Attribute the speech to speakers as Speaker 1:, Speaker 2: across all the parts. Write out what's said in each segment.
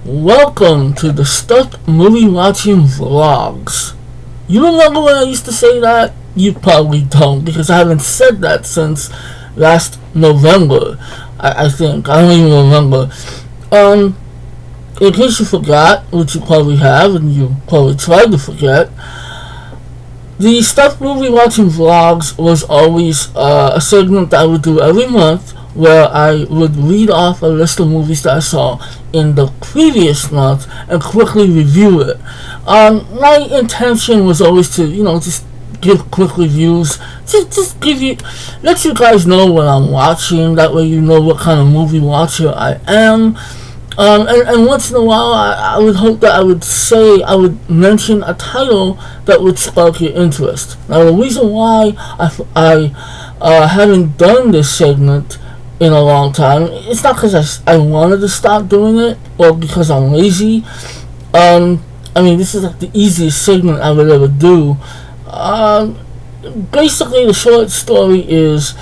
Speaker 1: Welcome to the Stuck Movie Watching Vlogs. You remember when I used to say that? You probably don't, because I haven't said that since last November. I think. I don't even remember. In case you forgot, which you probably have, and you probably tried to forget, the Stuck Movie Watching Vlogs was always a segment that I would do every month, where I would read off a list of movies that I saw in the previous month and quickly review it. My intention was always to, just give quick reviews, just let you guys know what I'm watching. That way you know what kind of movie watcher I am. And once in a while, I would hope that I would mention a title that would spark your interest. Now, the reason why I haven't done this segment in a long time, it's not because I wanted to stop doing it or because I'm lazy. This is like the easiest segment I would ever do. Basically, the short story is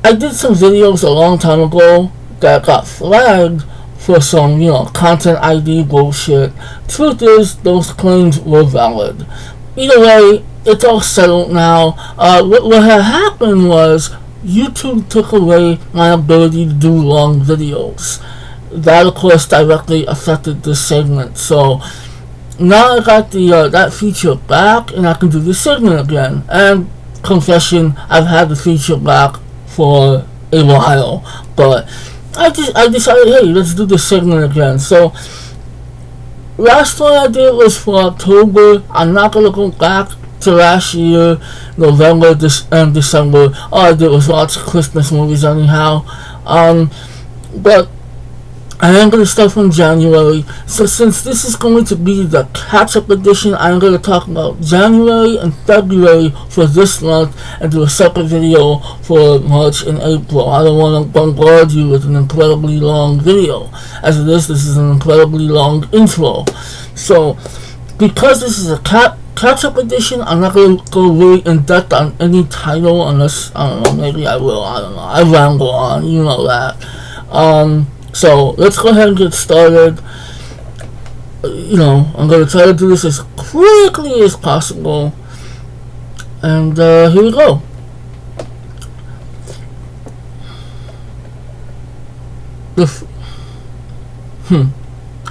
Speaker 1: I did some videos a long time ago that got flagged for some, content ID bullshit. Truth is, those claims were valid. Either way, it's all settled now. What had happened was YouTube took away my ability to do long videos. That, of course, directly affected this segment. So now I got that feature back, and I can do this segment again. And confession, I've had the feature back for a while, but I decided, hey, let's do this segment again. So last one I did was for October. I'm not gonna go back to last year, November, and December. All I did was watch Christmas movies anyhow. But I am going to start from January. So since this is going to be the catch-up edition, I'm going to talk about January and February for this month and do a separate video for March and April. I don't want to bombard you with an incredibly long video. As it is, this is an incredibly long intro. So because this is a catch-up edition, I'm not going to go really in-depth on any title unless, I don't know, maybe I will, I don't know. I ramble on, you know that. So let's go ahead and get started. I'm going to try to do this as quickly as possible. And here we go.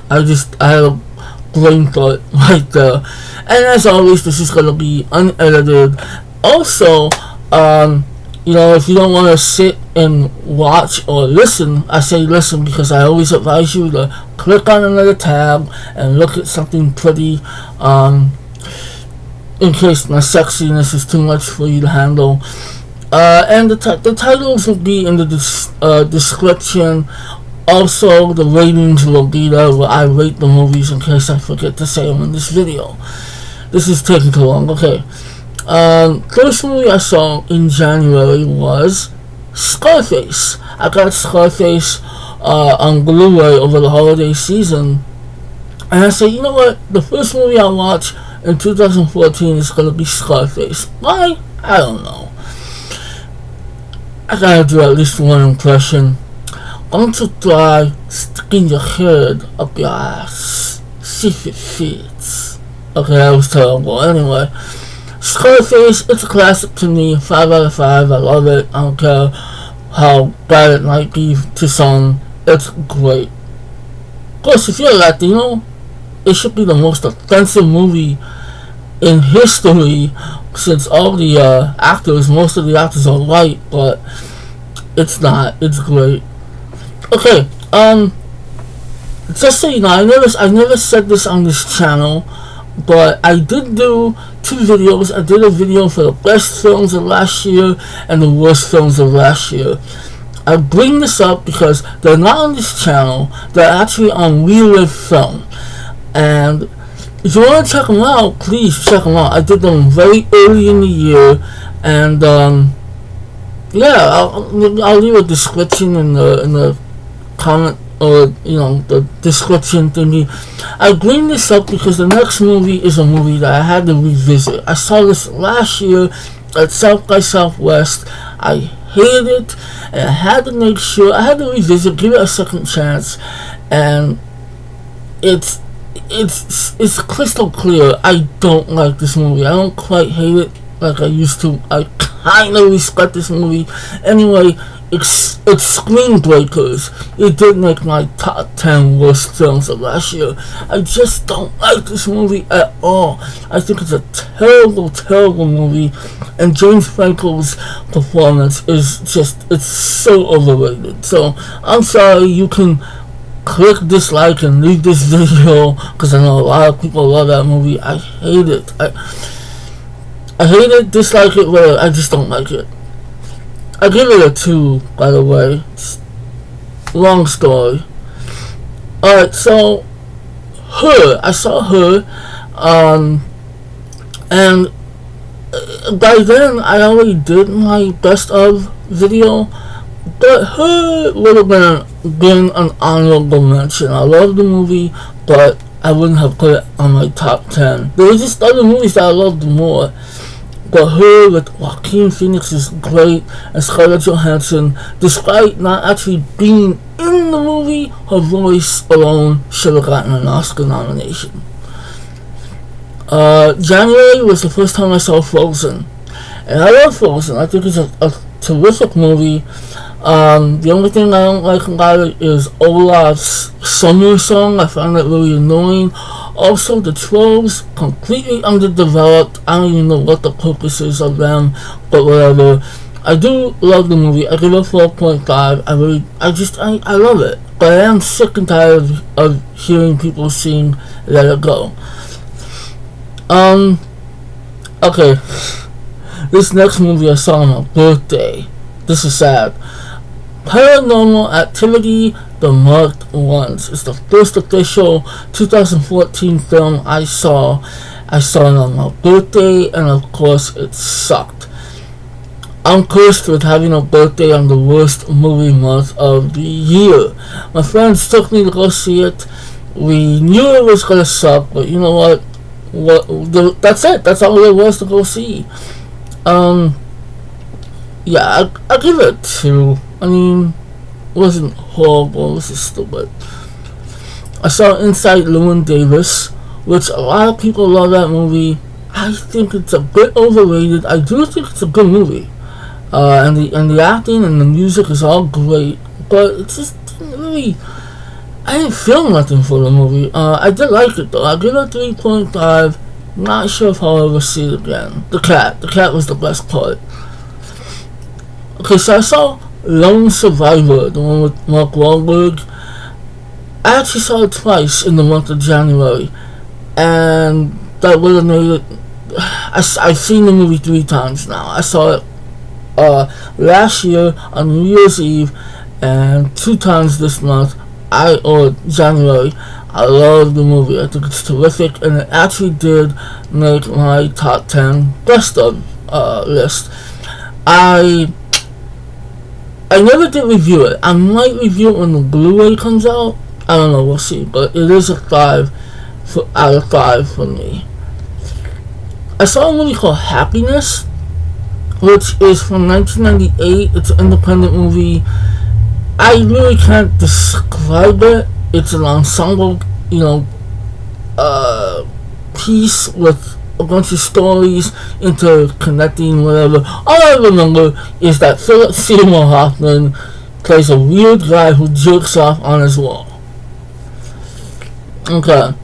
Speaker 1: I had a brain thought right there. And as always, this is going to be unedited. Also, if you don't want to sit and watch or listen, I say listen because I always advise you to click on another tab and look at something pretty, in case my sexiness is too much for you to handle. And the titles will be in the description. Also, the ratings will be there where I rate the movies in case I forget to say them in this video. This is taking too long. Okay. First movie I saw in January was Scarface. I got Scarface on Blu-ray over the holiday season, and I said, you know what? The first movie I watch in 2014 is gonna be Scarface. Why? I don't know. I gotta do at least one impression. Don't you try sticking your head up your ass, see if it fits. Okay, that was terrible. Anyway. Scarface, it's a classic to me. 5 out of 5. I love it. I don't care how bad it might be to some. It's great. Of course, if you're Latino, it should be the most offensive movie in history, since all the most of the actors are white, but it's not. It's great. Okay, just so you know, I never said this on this channel, but I did do 2 videos. I did a video for the best films of last year and the worst films of last year. I bring this up because they're not on this channel. They're actually on Relive Film. And if you want to check them out, please check them out. I did them very early in the year. And yeah, I'll leave a description in the comment, or the description thingy. I bring this up because the next movie is a movie that I had to revisit. I saw this last year at South by Southwest. I hated it, and I had to make sure, I had to revisit, give it a second chance, and it's it's crystal clear. I don't like this movie. I don't quite hate it like I used to. I kind of respect this movie. Anyway, it's Screen Breakers. It did make my top 10 worst films of last year. I just don't like this movie at all. I think it's a terrible, terrible movie, and James Franco's performance is it's so overrated. So I'm sorry, you can click dislike and leave this video because I know a lot of people love that movie. I hate it. I hate it, dislike it, whatever. I just don't like it. I give it a 2, by the way. Long story. Alright, so Her. I saw Her, and by then I already did my best of video, but Her would have been an honorable mention. I love the movie, but I wouldn't have put it on my top 10. There were just other movies that I loved more. But Her with Joaquin Phoenix is great, and Scarlett Johansson, despite not actually being in the movie, her voice alone should have gotten an Oscar nomination. January was the first time I saw Frozen, and I love Frozen. I think it's a terrific movie. The only thing I don't like about it is Olaf's summer song. I found that really annoying. Also, the trolls, completely underdeveloped. I don't even know what the purpose is of them, but whatever. I do love the movie. I give it 4.5. I love it. But I am sick and tired of hearing people sing Let It Go. Okay. This next movie I saw on my birthday. This is sad. Paranormal Activity, The Marked Ones. It's the first official 2014 film I saw. I saw it on my birthday, and of course it sucked. I'm cursed with having a birthday on the worst movie month of the year. My friends took me to go see it. We knew it was gonna suck, but you know what? That's it. That's all there was to go see. Yeah, I give it 2. I mean, it wasn't horrible, it was just stupid. I saw Inside Llewyn Davis, which a lot of people love that movie. I think it's a bit overrated. I do think it's a good movie. And the acting and the music is all great, but it just didn't really, I didn't feel nothing for the movie. I did like it though. I give it 3.5. Not sure if I'll ever see it again. The cat was the best part. Okay, so I saw Lone Survivor, the one with Mark Wahlberg. I actually saw it twice in the month of January, and that would have made it. I've seen the movie 3 times now. I saw it last year on New Year's Eve, and 2 times this month. January. I love the movie. I think it's terrific, and it actually did make my top 10 best of list. I never did review it. I might review it when the Blu-ray comes out. I don't know, we'll see. But it is a 5 out of 5 for me. I saw a movie called Happiness, which is from 1998. It's an independent movie. I really can't describe it. It's an ensemble, piece with a bunch of stories interconnecting, whatever. All I remember is that Philip Seymour Hoffman plays a weird guy who jerks off on his wall. Okay.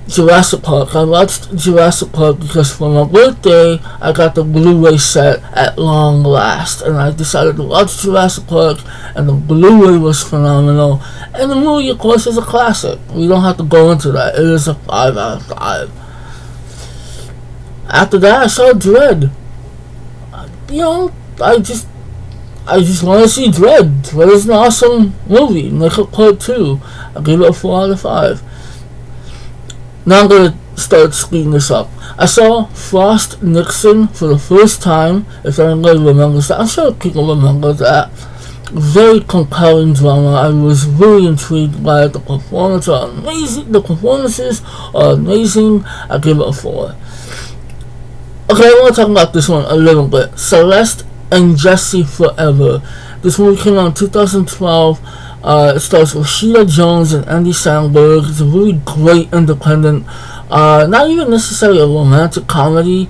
Speaker 1: Jurassic Park. I watched Jurassic Park because for my birthday I got the Blu-ray set at long last, and I decided to watch Jurassic Park, and the Blu-ray was phenomenal, and the movie of course is a classic. We don't have to go into that. It is a 5 out of 5. After that I saw Dredd. I just want to see Dredd. Dredd is an awesome movie. Make it part 2. I give it a 4 out of 5. Now I'm going to start speeding this up. I saw Frost Nixon for the first time, if anybody remembers that. I'm sure people remember that. Very compelling drama. I was really intrigued by it. The performances are amazing. I give it a 4. Okay, I want to talk about this one a little bit. Celeste and Jesse Forever. This movie came out in 2012. It stars Rashida Jones and Andy Samberg. It's a really great independent, not even necessarily a romantic comedy.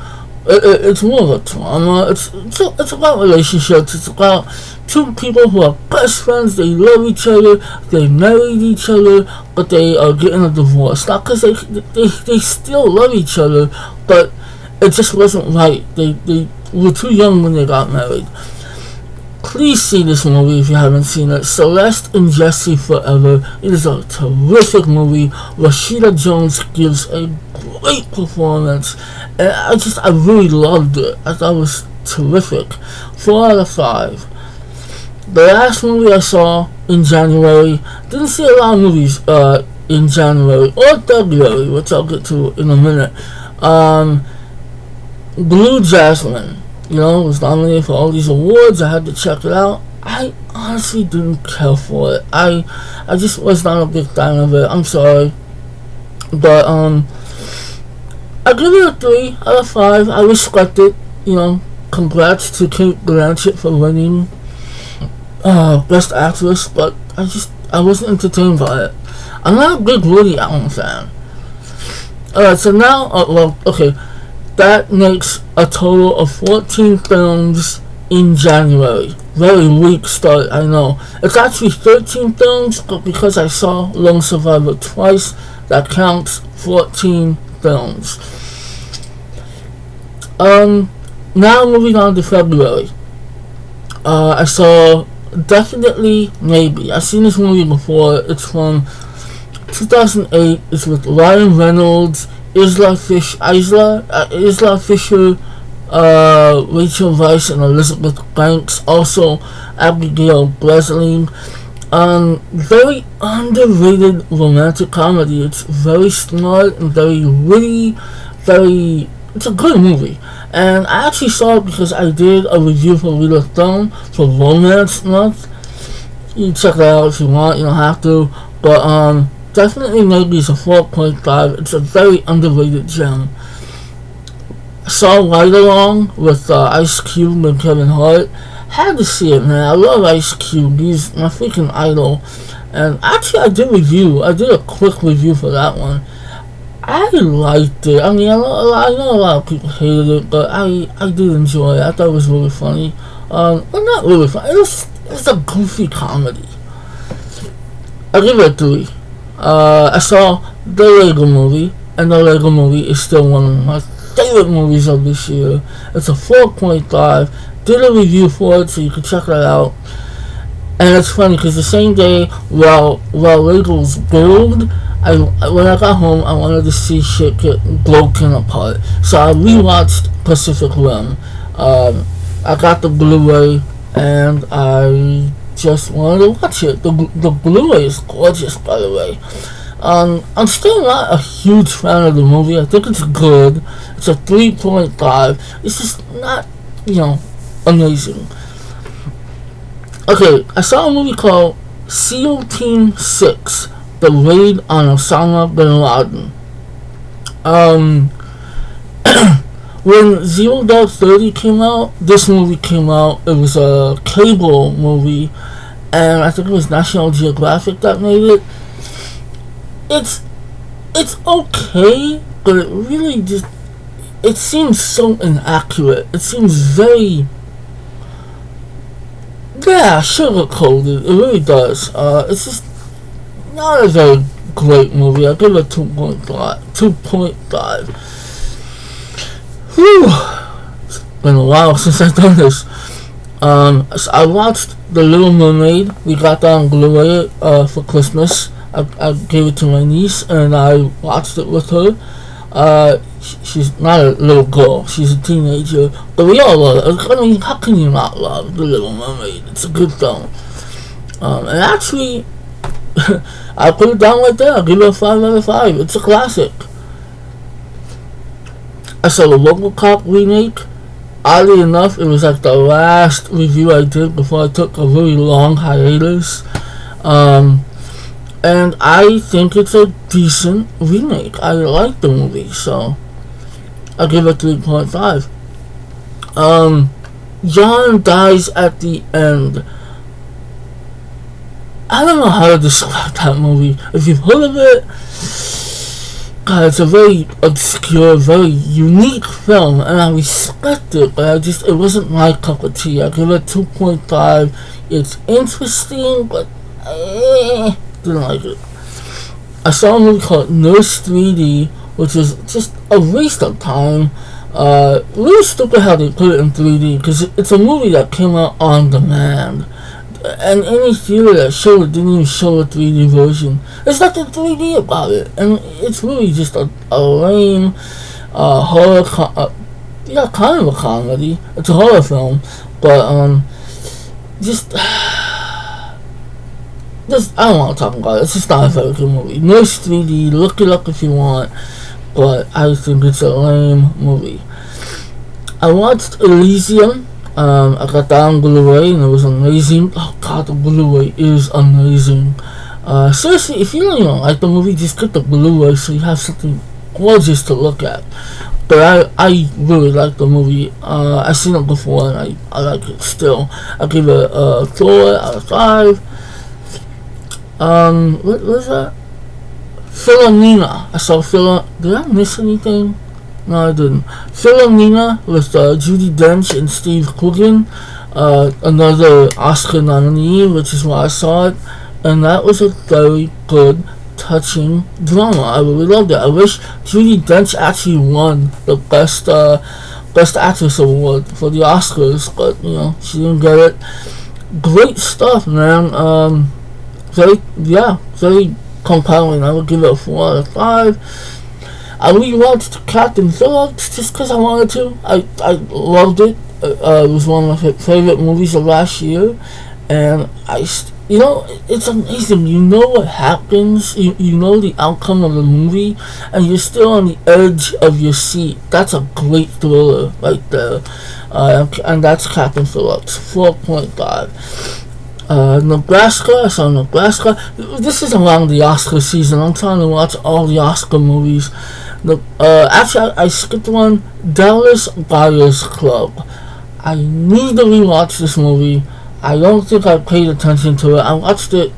Speaker 1: It's more of a drama. It's about relationships. It's about two people who are best friends. They love each other. They married each other, but they are getting a divorce. Not because they still love each other, but it just wasn't right. They were too young when they got married. Please see this movie if you haven't seen it. Celeste and Jesse Forever. It is a terrific movie. Rashida Jones gives a great performance, and I really loved it. I thought it was terrific. 4 out of 5. The last movie I saw in January, didn't see a lot of movies in January or February, which I'll get to in a minute. Blue Jasmine, was nominated for all these awards. I had to check it out. I honestly didn't care for it. I just was not a big fan of it. I'm sorry, but I give it a 3 out of 5. I respect it. Congrats to Kate Blanchett for winning Best Actress, but I wasn't entertained by it. I'm not a big Woody Allen fan. Alright, so now, okay, that makes a total of 14 films in January. Very weak start, I know. It's actually 13 films, but because I saw Lone Survivor twice, that counts 14 films. Now moving on to February. I saw Definitely Maybe. I've seen this movie before. It's from 2008. It's with Ryan Reynolds, Isla Fisher, Rachel Weisz, and Elizabeth Banks. Also, Abigail Breslin. Very underrated romantic comedy. It's very smart and very witty. It's a good movie. And I actually saw it because I did a review for Read a Thumb for Romance Month. You can check it out if you want. You don't have to. But Definitely Maybe is a 4.5. It's a very underrated gem. I saw Ride Along with Ice Cube and Kevin Hart. Had to see it, man. I love Ice Cube. He's my freaking idol. And actually, I did a quick review for that one. I liked it. I mean, I know a lot of people hated it, but I did enjoy it. I thought it was really funny. Well, not really funny. It was a goofy comedy. I give it a 3. I saw the Lego Movie, and the Lego Movie is still one of my favorite movies of this year. It's a 4.5. Did a review for it, so you can check that out. And it's funny because the same day while Legos build, when I got home, I wanted to see shit get broken apart. So I rewatched Pacific Rim. I got the Blu-ray, and I just wanted to watch it. The Blu-ray is gorgeous, by the way. I'm still not a huge fan of the movie. I think it's good. It's a 3.5. It's just not, amazing. Okay, I saw a movie called SEAL Team 6, The Raid on Osama Bin Laden. When Zero Dark 30 came out, this movie came out. It was a cable movie, and I think it was National Geographic that made it. It's okay, but it really it seems so inaccurate. It seems very sugar-coated. It really does. It's just not a very great movie. I give it 2.5. Whew. It's been a while since I've done this. So I watched The Little Mermaid. We got that on Blu-ray for Christmas. I gave it to my niece, and I watched it with her. She's not a little girl. She's a teenager. But we all love it. I mean, how can you not love The Little Mermaid? It's a good film. And actually, I put it down right there. I'll give it a 5 out of 5. It's a classic. I saw the RoboCop remake. Oddly enough, it was like the last review I did before I took a really long hiatus. And I think it's a decent remake. I like the movie, so I'll give it 3.5. John dies at the end. I I don't know how to describe that movie. If you've heard of it, God, it's a very obscure, very unique film, and I respect it, but it wasn't my cup of tea. I give it 2.5. It's interesting, but didn't like it. I saw a movie called Nurse 3D, which is just a waste of time. Really stupid how they put it in 3D, because it's a movie that came out on demand. And any theater that showed it didn't even show a 3D version. There's nothing 3D about it, and it's really just a lame horror. Kind of a comedy. It's a horror film, but just I don't want to talk about it. It's just not a very good movie. Nurse 3D, look it up if you want, but I think it's a lame movie. I watched Elysium. I got that on Blu-ray and it was amazing. Oh god, the Blu-ray is amazing. Seriously, if you don't even like the movie, just get the Blu-ray so you have something gorgeous to look at. But I really like the movie. I've seen it before and I like it still. I give it a 4 out of 5. What was that? Philomena. I saw Did I miss anything? No, I didn't. Philomena with Judi Dench and Steve Coogan, another Oscar nominee, which is why I saw it, and that was a very good, touching drama. I really loved it. I wish Judi Dench actually won the Best Actress award for the Oscars, but she didn't get it. Great stuff, man. Very compelling. I would give it a 4 out of 5. I rewatched Captain Phillips just because I wanted to. I loved it. It was one of my favorite movies of last year, and it's amazing. You know what happens. You know the outcome of the movie, and you're still on the edge of your seat. That's a great thriller right there, and that's Captain Phillips. 4.5. Nebraska. I saw Nebraska. This is around the Oscar season. I'm trying to watch all the Oscar movies. Actually, I skipped one. Dallas Buyers Club. I need to rewatch this movie. I don't think I paid attention to it. I watched it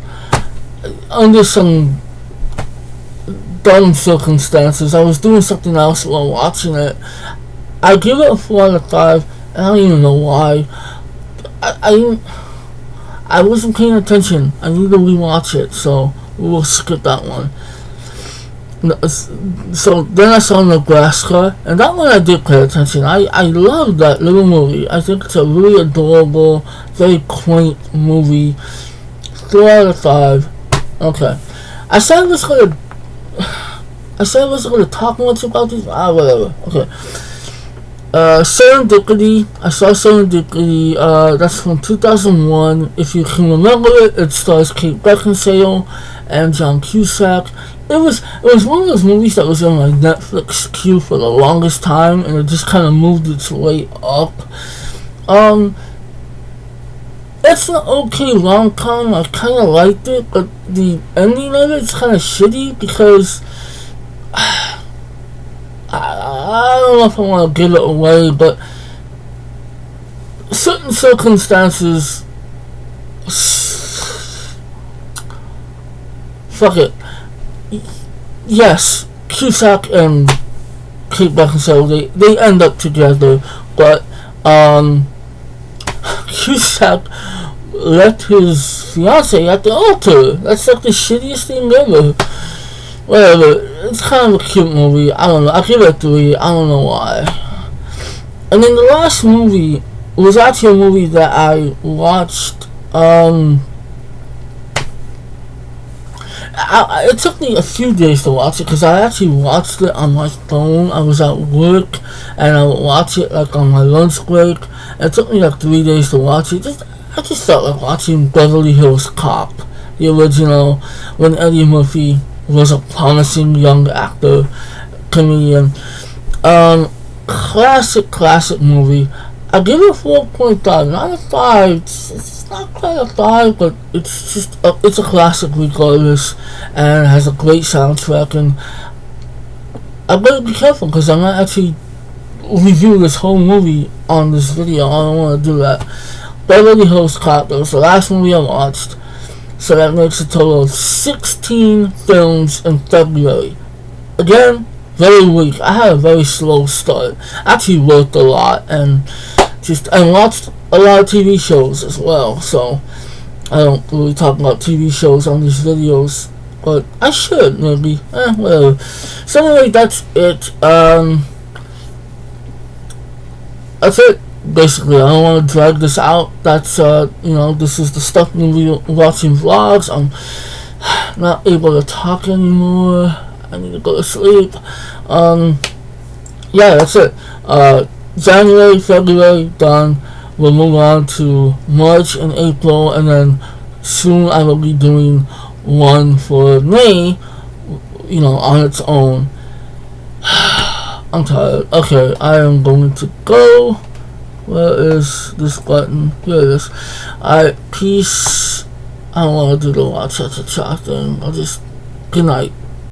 Speaker 1: under some dumb circumstances. I was doing something else while watching it. I give it a 4 out of 5. I don't even know why. I wasn't paying attention. I need to rewatch it, so we'll skip that one. So then I saw Nebraska, and that one I did pay attention. I love that little movie. I think it's a really adorable, very quaint movie. 4 out of 5. Okay. I said I was gonna talk much about this. Whatever. Okay. Serendipity. I saw Serendipity. That's from 2001. If you can remember it, it stars Kate Beckinsale and John Cusack. It was one of those movies that was in my Netflix queue for the longest time, and it just kind of moved its way up. It's an okay rom-com. I kind of liked it, but the ending of it's kind of shitty because I don't know if I want to give it away, but certain circumstances. Fuck it. Yes, Cusack and Kate Beckinsale, they end up together, but Cusack left his fiance at the altar. That's like the shittiest thing ever. Whatever, it's kind of a cute movie. I don't know, I give it a 3. I don't know why. And then the last movie was actually a movie that I watched. It took me a few days to watch it because I actually watched it on my phone. I was at work and I would watch it like on my lunch break. It took me like 3 days to watch it. I just felt like watching Beverly Hills Cop, the original, when Eddie Murphy was a promising young actor, comedian. Classic movie. I give it 4.5, not a 5. It's not quite a 5, but it's just it's a classic regardless, and has a great soundtrack. And I better be careful because I'm not actually review this whole movie on this video. I don't want to do that. Beverly Hills Cop. That was the last movie I watched. So that makes a total of 16 films in February. Again, very weak. I had a very slow start. Actually worked a lot and watched a lot of TV shows as well. So I don't really talk about TV shows on these videos, but I should maybe. Whatever. So anyway, that's it. That's it. Basically, I don't want to drag this out. That's this is the stuff when we watching vlogs. I'm not able to talk anymore. I need to go to sleep. Yeah, that's it. January, February, done. We'll move on to March and April, and then soon I will be doing one for May, on its own. I'm tired. Okay, I am going to go. Where is this button? Here it is. Alright, peace. I don't want to do the watch at the chat thing. I'll just. Good night.